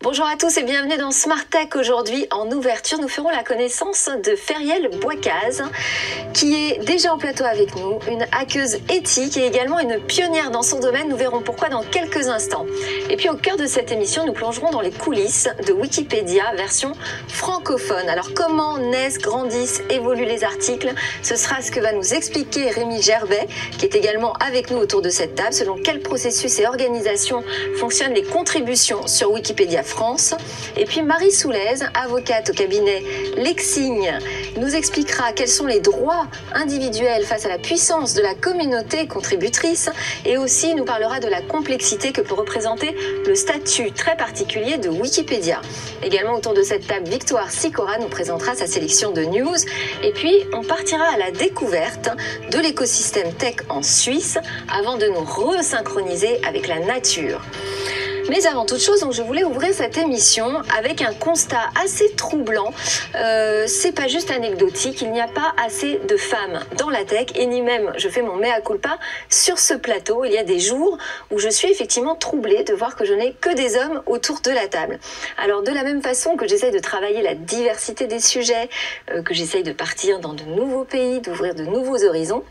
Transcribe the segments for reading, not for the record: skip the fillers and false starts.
Bonjour à tous et bienvenue dans Smart Tech. Aujourd'hui, en ouverture, nous ferons la connaissance de Feriel Bouakaz, qui est déjà en plateau avec nous, une hackeuse éthique et également une pionnière dans son domaine. Nous verrons pourquoi dans quelques instants. Et puis au cœur de cette émission, nous plongerons dans les coulisses de Wikipédia, version francophone. Alors comment naissent, grandissent, évoluent les articles? Ce sera ce que va nous expliquer Rémi Gerbet, qui est également avec nous autour de cette table. Selon quel processus et organisation fonctionnent les contributions sur Wikipédia France. Et puis Marie Soulez, avocate au cabinet Lexigne, nous expliquera quels sont les droits individuels face à la puissance de la communauté contributrice et aussi nous parlera de la complexité que peut représenter le statut très particulier de Wikipédia. Également autour de cette table, Victoire Sicora nous présentera sa sélection de news et puis on partira à la découverte de l'écosystème tech en Suisse avant de nous resynchroniser avec la nature. Mais avant toute chose, donc je voulais ouvrir cette émission avec un constat assez troublant. C'est pas juste anecdotique, il n'y a pas assez de femmes dans la tech et ni même, je fais mon mea culpa, sur ce plateau. Il y a des jours où je suis effectivement troublée de voir que je n'ai que des hommes autour de la table. Alors de la même façon que j'essaye de travailler la diversité des sujets, que j'essaye de partir dans de nouveaux pays, d'ouvrir de nouveaux horizons,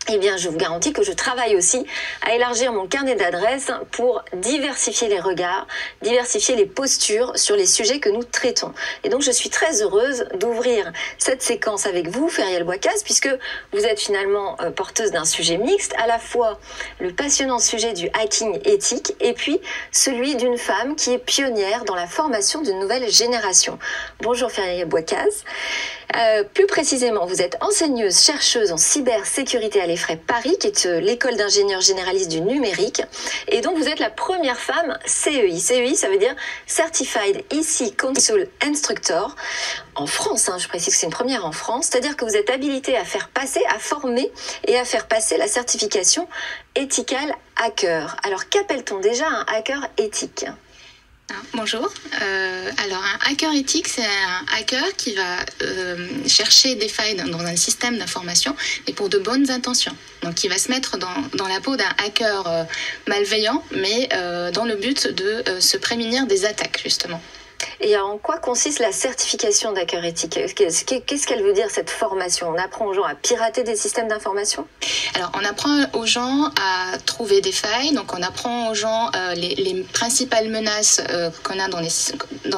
eh bien, je vous garantis que je travaille aussi à élargir mon carnet d'adresses pour diversifier les regards, diversifier les postures sur les sujets que nous traitons. Et donc, je suis très heureuse d'ouvrir cette séquence avec vous, Feriel Bouakaz, puisque vous êtes finalement porteuse d'un sujet mixte, à la fois le passionnant sujet du hacking éthique et puis celui d'une femme qui est pionnière dans la formation d'une nouvelle génération. Bonjour Feriel Bouakaz. Plus précisément, vous êtes enseigneuse, chercheuse en cybersécurité à l'EFREP Paris, qui est l'école d'ingénieurs généralistes du numérique. Et donc, vous êtes la première femme CEI. CEI, ça veut dire Certified EC Council Instructor. En France, je précise que c'est une première en France. C'est-à-dire que vous êtes habilitée à faire passer, à former et à faire passer la certification Ethical Hacker. Alors, qu'appelle-t-on déjà un hacker éthique ? Bonjour. Alors, un hacker éthique, c'est un hacker qui va chercher des failles dans un système d'information, mais pour de bonnes intentions. Donc, il va se mettre dans la peau d'un hacker malveillant, mais dans le but de se prémunir des attaques, justement. Et en quoi consiste la certification d'hacker éthique? Qu'est-ce qu'elle veut dire, cette formation? On apprend aux gens à pirater des systèmes d'information? Alors, on apprend aux gens à trouver des failles. Donc, on apprend aux gens les principales menaces qu'on a dans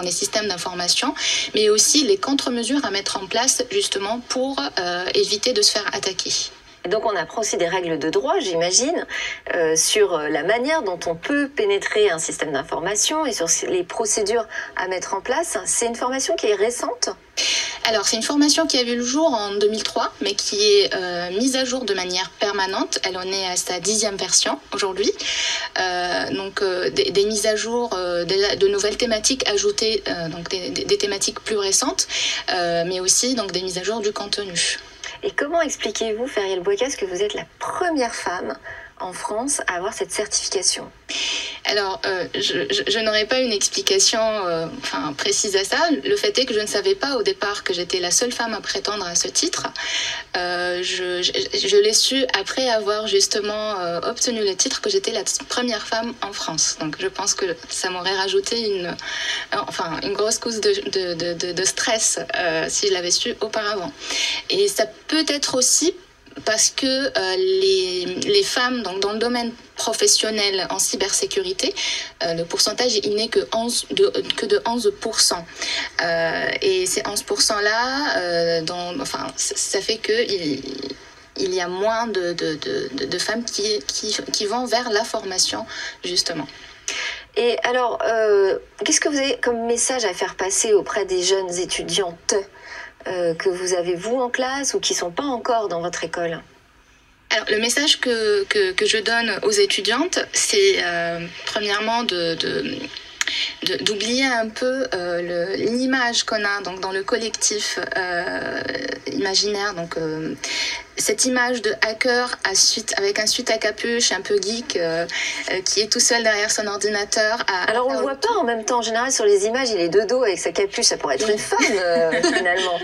les systèmes d'information, mais aussi les contre-mesures à mettre en place, justement, pour éviter de se faire attaquer. Et donc on apprend aussi des règles de droit, j'imagine, sur la manière dont on peut pénétrer un système d'information et sur les procédures à mettre en place. C'est une formation qui est récente ? Alors, c'est une formation qui a vu le jour en 2003, mais qui est mise à jour de manière permanente. Elle en est à sa 10e version aujourd'hui. Donc, des mises à jour, de nouvelles thématiques ajoutées, donc des thématiques plus récentes, mais aussi donc, des mises à jour du contenu. Et comment expliquez-vous, Feriel Bouakaz, que vous êtes la première femme en France à avoir cette certification? Alors, je n'aurais pas une explication précise à ça. Le fait est que je ne savais pas au départ que j'étais la seule femme à prétendre à ce titre. Je l'ai su après avoir justement obtenu le titre que j'étais la première femme en France. Donc, je pense que ça m'aurait rajouté une grosse couche de stress si je l'avais su auparavant. Et ça peut être aussi parce que les femmes dans le domaine professionnel en cybersécurité, le pourcentage il n'est que de 11%. Et ces 11%-là, ça fait il y a moins de femmes qui vont vers la formation, justement. Et alors, qu'est-ce que vous avez comme message à faire passer auprès des jeunes étudiantes que vous avez, vous, en classe ou qui ne sont pas encore dans votre école? Alors, le message que je donne aux étudiantes, c'est premièrement d'oublier un peu l'image qu'on a donc, dans le collectif imaginaire, donc cette image de hacker avec un suit à capuche un peu geek qui est tout seul derrière son ordinateur. Alors on le voit pas en même temps. En général sur les images, il est de dos avec sa capuche. Ça pourrait être une femme finalement.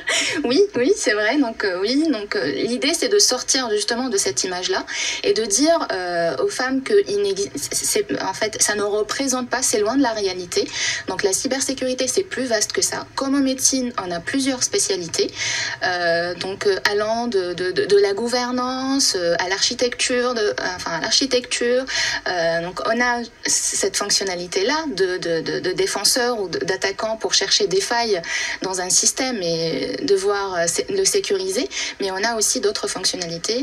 Oui, c'est vrai. Donc l'idée c'est de sortir justement de cette image-là et de dire aux femmes que en fait ça ne représente pas, c'est loin de la réalité. Donc la cybersécurité c'est plus vaste que ça. Comme en médecine, on a plusieurs spécialités. Allant de la gouvernance à l'architecture, donc on a cette fonctionnalité-là de défenseur ou d'attaquant pour chercher des failles dans un système et devoir le sécuriser, mais on a aussi d'autres fonctionnalités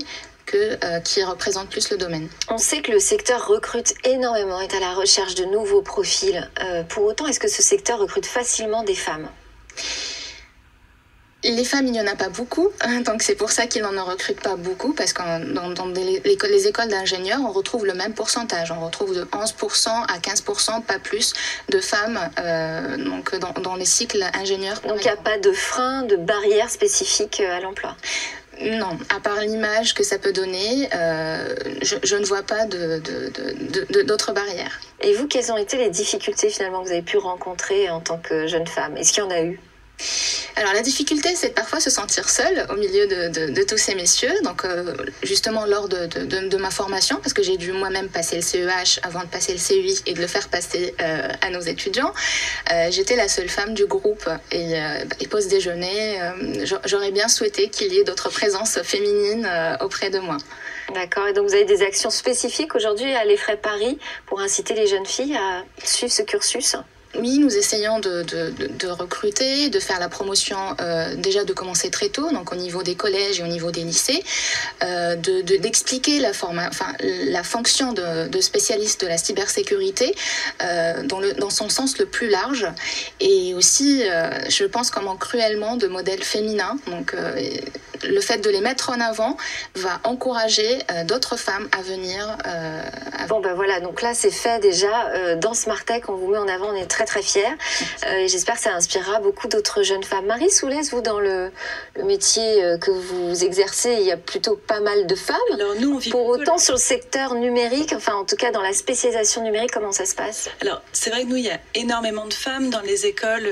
qui représentent plus le domaine. On sait que le secteur recrute énormément, est à la recherche de nouveaux profils. Pour autant, est-ce que ce secteur recrute facilement des femmes ? Les femmes, il n'y en a pas beaucoup, donc c'est pour ça qu'ils n'en recrutent pas beaucoup, parce que dans les écoles d'ingénieurs, on retrouve le même pourcentage. On retrouve de 11% à 15%, pas plus, de femmes dans les cycles ingénieurs. Donc il n'y a pas de frein, de barrière spécifique à l'emploi ? Non, à part l'image que ça peut donner, je ne vois pas d'autres barrières. Et vous, quelles ont été les difficultés finalement que vous avez pu rencontrer en tant que jeune femme ? Est-ce qu'il y en a eu ? Alors la difficulté, c'est de parfois se sentir seule au milieu de tous ces messieurs. Donc justement lors de ma formation, parce que j'ai dû moi-même passer le CEH avant de passer le CEI et de le faire passer à nos étudiants, j'étais la seule femme du groupe et pause déjeuner, j'aurais bien souhaité qu'il y ait d'autres présences féminines auprès de moi. D'accord, et donc vous avez des actions spécifiques aujourd'hui à l'EFRAY Paris pour inciter les jeunes filles à suivre ce cursus ? Oui, nous essayons de recruter, de faire la promotion, déjà de commencer très tôt, donc au niveau des collèges et au niveau des lycées, d'expliquer la fonction de spécialiste de la cybersécurité dans son sens le plus large. Et aussi, je pense qu'on manque cruellement de modèles féminins. Donc, le fait de les mettre en avant va encourager d'autres femmes à venir. Bon, ben voilà, donc là, c'est fait déjà. Dans Smartech, on vous met en avant, on est très très fiers. Et j'espère que ça inspirera beaucoup d'autres jeunes femmes. Marie Soulès, vous, dans le métier que vous exercez, il y a plutôt pas mal de femmes. Alors nous, on vit pour autant, sur le secteur numérique, enfin en tout cas dans la spécialisation numérique, comment ça se passe ? Alors, c'est vrai que nous, il y a énormément de femmes dans les écoles.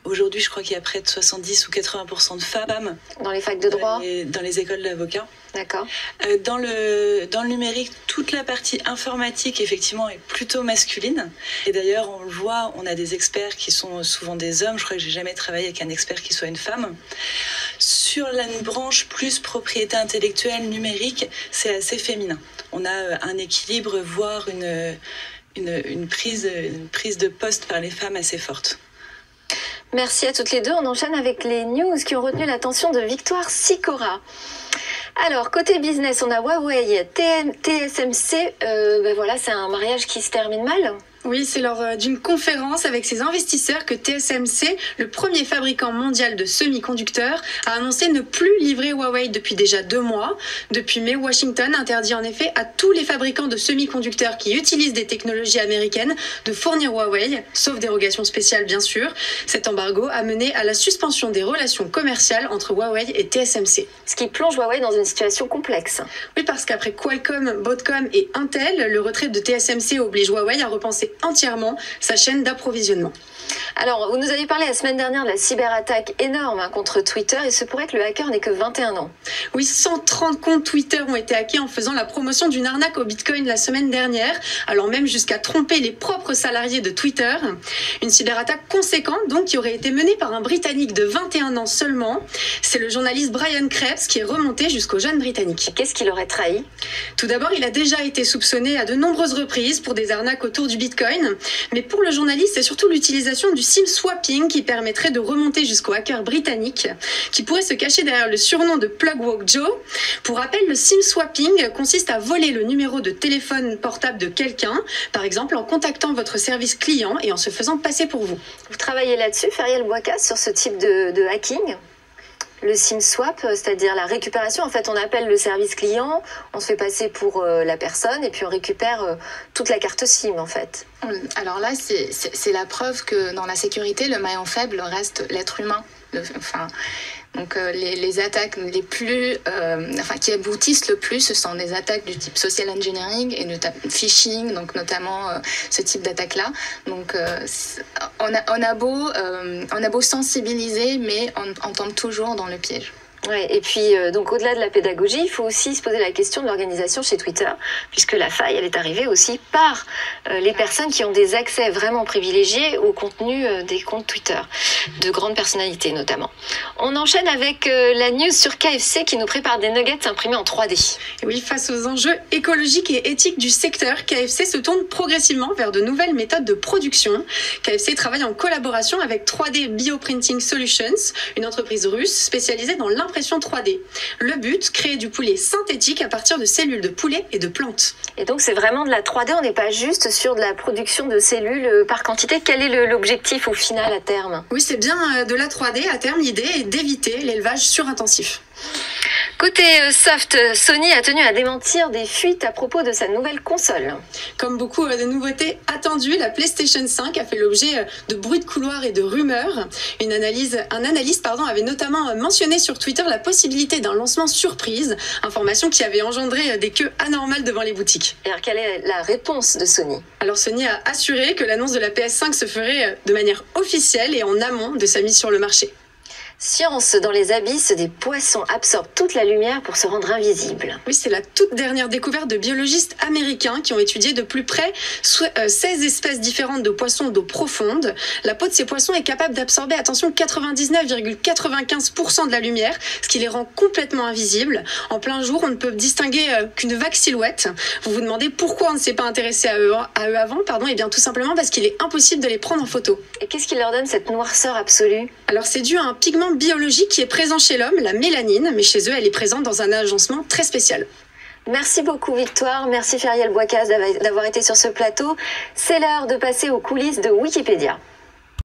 Aujourd'hui, je crois qu'il y a près de 70 ou 80% de femmes. Dans les facs de droit ? Dans les écoles d'avocats. D'accord. Dans le numérique, toute la partie informatique, effectivement, est plutôt masculine. Et d'ailleurs, on le voit, on a des experts qui sont souvent des hommes. Je crois que j'ai jamais travaillé avec un expert qui soit une femme. Sur la branche plus propriété intellectuelle numérique, c'est assez féminin. On a un équilibre, voire une prise de poste par les femmes assez forte. Merci à toutes les deux. On enchaîne avec les news qui ont retenu l'attention de Victoire Sicora. Alors, côté business, on a Huawei, TSMC. Voilà, c'est un mariage qui se termine mal. Oui, c'est lors d'une conférence avec ses investisseurs que TSMC, le premier fabricant mondial de semi-conducteurs, a annoncé ne plus livrer Huawei depuis déjà 2 mois. Depuis mai, Washington interdit en effet à tous les fabricants de semi-conducteurs qui utilisent des technologies américaines de fournir Huawei, sauf dérogation spéciale bien sûr. Cet embargo a mené à la suspension des relations commerciales entre Huawei et TSMC. Ce qui plonge Huawei dans une situation complexe. Oui, parce qu'après Qualcomm, Broadcom et Intel, le retrait de TSMC oblige Huawei à repenser entièrement sa chaîne d'approvisionnement. Alors, vous nous avez parlé la semaine dernière de la cyberattaque énorme contre Twitter. Il se pourrait que le hacker n'ait que 21 ans. Oui, 130 comptes Twitter ont été hackés en faisant la promotion d'une arnaque au Bitcoin la semaine dernière, allant même jusqu'à tromper les propres salariés de Twitter. Une cyberattaque conséquente, donc, qui aurait été menée par un Britannique de 21 ans seulement. C'est le journaliste Brian Krebs qui est remonté jusqu'au jeune Britannique. Qu'est-ce qu'il aurait trahi ? Tout d'abord, il a déjà été soupçonné à de nombreuses reprises pour des arnaques autour du Bitcoin. Mais pour le journaliste, c'est surtout l'utilisation du SIM swapping qui permettrait de remonter jusqu'au hacker britannique qui pourrait se cacher derrière le surnom de Plugwalk Joe. Pour rappel, le SIM swapping consiste à voler le numéro de téléphone portable de quelqu'un, par exemple en contactant votre service client et en se faisant passer pour vous. Vous travaillez là-dessus, Feriel Bouakas, sur ce type de hacking ? Le SIM swap, c'est-à-dire la récupération. En fait, on appelle le service client, on se fait passer pour la personne et puis on récupère toute la carte SIM, en fait. Alors là, c'est la preuve que dans la sécurité, le maillon faible reste l'être humain. Donc les attaques les plus, qui aboutissent le plus, ce sont des attaques du type social engineering et phishing, donc notamment ce type d'attaque-là. Donc on a beau sensibiliser, mais on tombe toujours dans le piège. Ouais, et puis, donc au-delà de la pédagogie, il faut aussi se poser la question de l'organisation chez Twitter, puisque la faille, elle est arrivée aussi par les personnes qui ont des accès vraiment privilégiés au contenu des comptes Twitter, de grandes personnalités notamment. On enchaîne avec la news sur KFC qui nous prépare des nuggets imprimés en 3D. Et oui, face aux enjeux écologiques et éthiques du secteur, KFC se tourne progressivement vers de nouvelles méthodes de production. KFC travaille en collaboration avec 3D Bioprinting Solutions, une entreprise russe spécialisée dans l'impression 3D. Le but, créer du poulet synthétique à partir de cellules de poulet et de plantes. Et donc c'est vraiment de la 3D, on n'est pas juste sur de la production de cellules par quantité. Quel est l'objectif au final à terme? Oui, c'est bien de la 3D à terme. L'idée est d'éviter l'élevage surintensif. Côté soft, Sony a tenu à démentir des fuites à propos de sa nouvelle console. Comme beaucoup de nouveautés attendues, la PlayStation 5 a fait l'objet de bruits de couloir et de rumeurs. Un analyste avait notamment mentionné sur Twitter la possibilité d'un lancement surprise, information qui avait engendré des queues anormales devant les boutiques. Et alors quelle est la réponse de Sony? Alors Sony a assuré que l'annonce de la PS5 se ferait de manière officielle et en amont de sa mise sur le marché. Science, dans les abysses, des poissons absorbent toute la lumière pour se rendre invisibles. Oui, c'est la toute dernière découverte de biologistes américains qui ont étudié de plus près 16 espèces différentes de poissons d'eau profonde. La peau de ces poissons est capable d'absorber, attention, 99,95% de la lumière, ce qui les rend complètement invisibles. En plein jour, on ne peut distinguer qu'une vague silhouette. Vous vous demandez pourquoi on ne s'est pas intéressé à eux avant, Eh bien, tout simplement parce qu'il est impossible de les prendre en photo. Et qu'est-ce qui leur donne cette noirceur absolue? Alors, c'est dû à un pigment biologique qui est présent chez l'homme, la mélanine, mais chez eux, elle est présente dans un agencement très spécial. Merci beaucoup Victoire, merci Feriel Boicaz d'avoir été sur ce plateau. C'est l'heure de passer aux coulisses de Wikipédia.